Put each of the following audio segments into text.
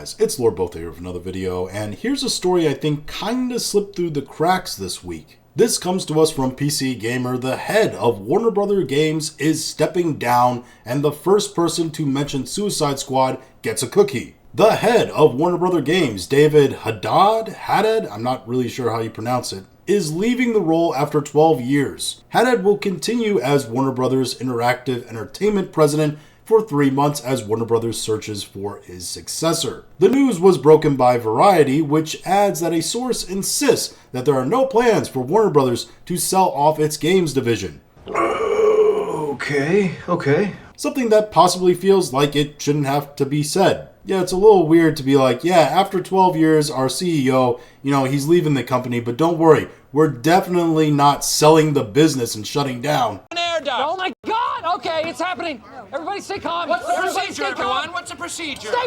guys, it's Lord Botha here with another video, and here's a story I think kinda slipped through the cracks this week. This comes to us from PC Gamer. The head of Warner Bros. Games is stepping down, and the first person to mention Suicide Squad gets a cookie. The head of Warner Bros. Games, David Haddad, I'm not really sure how you pronounce it, is leaving the role after 12 years. Haddad will continue as Warner Bros. Interactive Entertainment president for 3 months as Warner Bros. Searches for his successor. The news was broken by Variety, which adds that a source insists that there are no plans for Warner Bros. To sell off its games division. Okay. Something that possibly feels like it shouldn't have to be said. Yeah, it's a little weird to be like, yeah, after 12 years, our CEO, he's leaving the company, but don't worry, we're definitely not selling the business and shutting down. Oh my God! Okay, it's happening. Everybody stay calm. What's the procedure, everyone? What's the procedure? Stay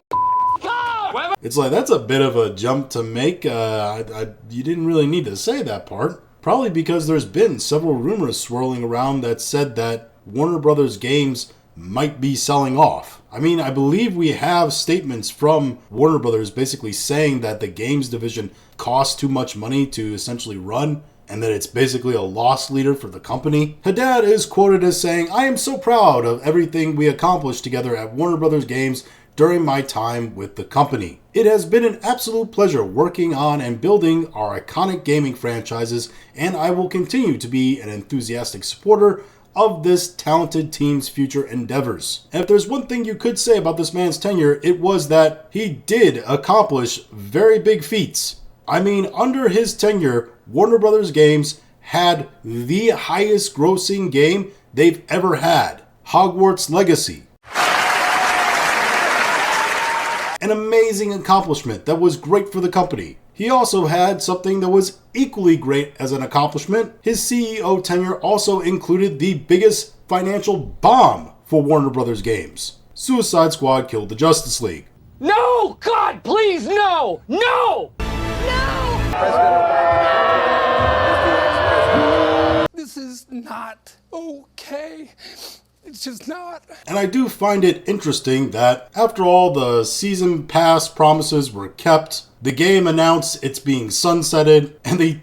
calm. It's like, that's a bit of a jump to make. You didn't really need to say that part. Probably because there's been several rumors swirling around that said that Warner Bros. Games might be selling off. I mean, I believe we have statements from Warner Bros. Basically saying that the games division costs too much money to essentially run, and that it's basically a loss leader for the company. Haddad is quoted as saying, "I am so proud of everything we accomplished together at Warner Bros. Games during my time with the company. It has been an absolute pleasure working on and building our iconic gaming franchises, and I will continue to be an enthusiastic supporter of this talented team's future endeavors." And if there's one thing you could say about this man's tenure, it was that he did accomplish very big feats. I mean, under his tenure, Warner Bros. Games had the highest grossing game they've ever had, Hogwarts Legacy. An amazing accomplishment that was great for the company. He also had something that was equally great as an accomplishment. His CEO tenure also included the biggest financial bomb for Warner Bros. Games. Suicide Squad killed the Justice League. No! God, please, no! No! This is not okay. It's just not. And I do find it interesting that after all the season pass promises were kept, the game announced it's being sunsetted, and the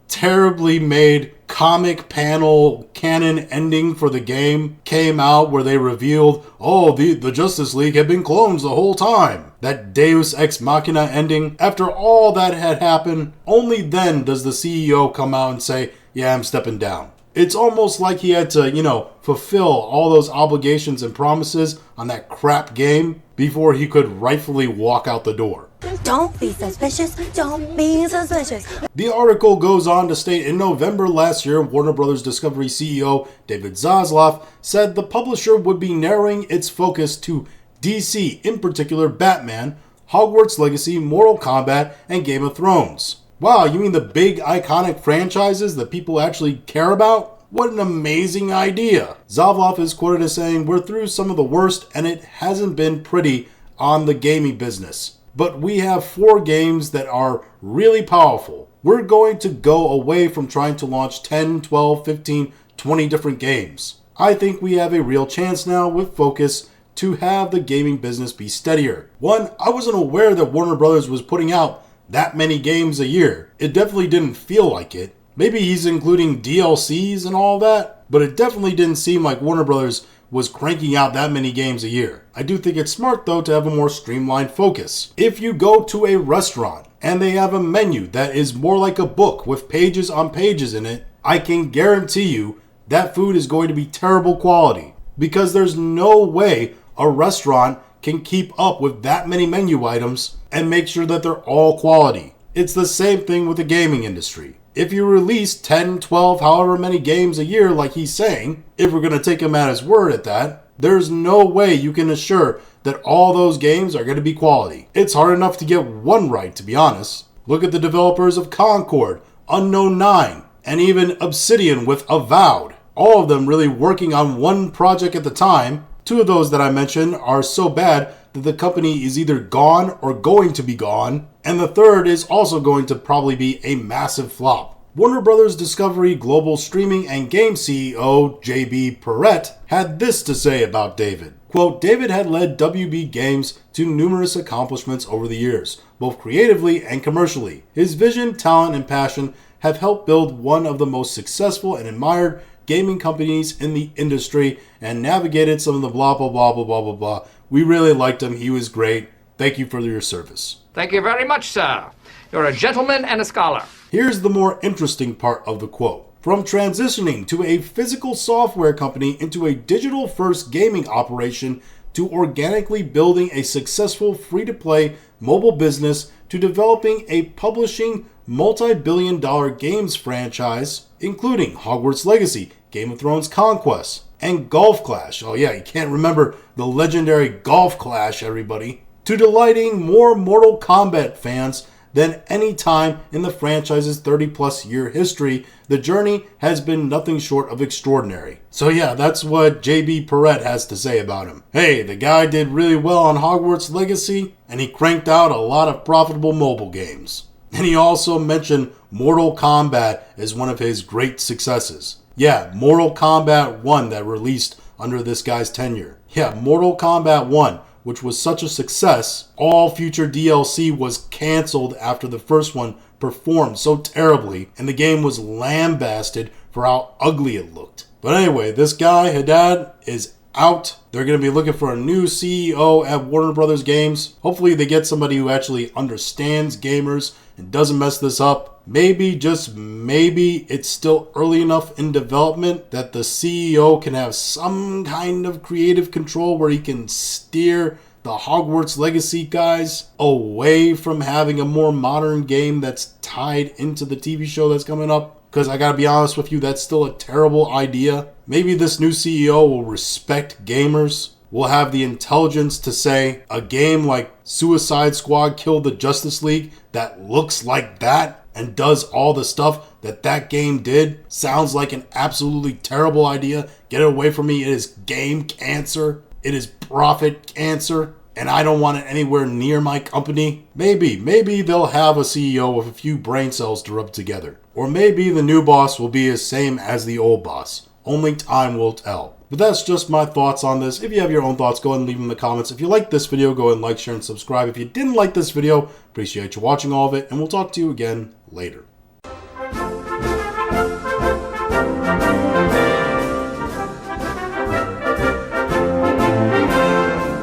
terribly made comic panel canon ending for the game came out where they revealed, the Justice League had been clones the whole time. That Deus Ex Machina ending. After all that had happened, only then does the CEO come out and say, yeah, I'm stepping down. It's almost like he had to, fulfill all those obligations and promises on that crap game before he could rightfully walk out the door. Don't be suspicious. Don't be suspicious. The article goes on to state in November last year, Warner Bros. Discovery CEO David Zaslav said the publisher would be narrowing its focus to DC, in particular Batman, Hogwarts Legacy, Mortal Kombat, and Game of Thrones. Wow, you mean the big iconic franchises that people actually care about? What an amazing idea. Zaslav is quoted as saying, "We're through some of the worst and it hasn't been pretty on the gaming business. But we have 4 games that are really powerful. We're going to go away from trying to launch 10, 12, 15, 20 different games. I think we have a real chance now with focus to have the gaming business be steadier." One, I wasn't aware that Warner Bros. Was putting out that many games a year. It definitely didn't feel like it. Maybe he's including DLCs and all that, but it definitely didn't seem like Warner Bros. Was cranking out that many games a year. I do think it's smart though to have a more streamlined focus. If you go to a restaurant and they have a menu that is more like a book with pages on pages in it, I can guarantee you that food is going to be terrible quality, because there's no way a restaurant can keep up with that many menu items and make sure that they're all quality. It's the same thing with the gaming industry. If you release 10, 12, however many games a year like he's saying, if we're going to take him at his word at that, there's no way you can assure that all those games are going to be quality. It's hard enough to get one right, to be honest. Look at the developers of Concord, Unknown 9, and even Obsidian with Avowed. All of them really working on one project at the time. 2 of those that I mentioned are so bad that the company is either gone or going to be gone, and the third is also going to probably be a massive flop. Warner Bros. Discovery Global Streaming and Game CEO JB Perrette had this to say about David. Quote, David had led WB Games to numerous accomplishments over the years, both creatively and commercially. His vision, talent, and passion have helped build one of the most successful and admired gaming companies in the industry and navigated some of the blah, blah, blah, blah, blah, blah, blah. We really liked him. He was great. Thank you for your service. Thank you very much, sir. You're a gentleman and a scholar. Here's the more interesting part of the quote. From transitioning to a physical software company into a digital-first gaming operation to organically building a successful free-to-play mobile business to developing a publishing multi-billion-dollar games franchise, including Hogwarts Legacy, Game of Thrones Conquest, and Golf Clash. Oh yeah, you can't remember the legendary Golf Clash, everybody. To delighting more Mortal Kombat fans than any time in the franchise's 30-plus year history, the journey has been nothing short of extraordinary. So yeah, that's what JB Perrette has to say about him. Hey, the guy did really well on Hogwarts Legacy, and he cranked out a lot of profitable mobile games. And he also mentioned Mortal Kombat as one of his great successes. Yeah, Mortal Kombat 1 that released under this guy's tenure. Yeah, Mortal Kombat 1, which was such a success, all future DLC was canceled after the first one performed so terribly, and the game was lambasted for how ugly it looked. But anyway, this guy, Haddad, is out. They're going to be looking for a new CEO at Warner Brothers Games. Hopefully they get somebody who actually understands gamers and doesn't mess this up. Maybe, just maybe, it's still early enough in development that the CEO can have some kind of creative control where he can steer the Hogwarts Legacy guys away from having a more modern game that's tied into the TV show that's coming up. Because I gotta be honest with you, that's still a terrible idea. Maybe this new CEO will respect gamers, will have the intelligence to say a game like Suicide Squad Killed the Justice League that looks like that and does all the stuff that that game did sounds like an absolutely terrible idea. Get it away from me. It is game cancer. It is profit cancer. And I don't want it anywhere near my company. Maybe they'll have a CEO with a few brain cells to rub together. Or maybe the new boss will be the same as the old boss. Only time will tell. But that's just my thoughts on this. If you have your own thoughts, go ahead and leave them in the comments. If you liked this video, go ahead and like, share, and subscribe. If you didn't like this video, appreciate you watching all of it, and we'll talk to you again later.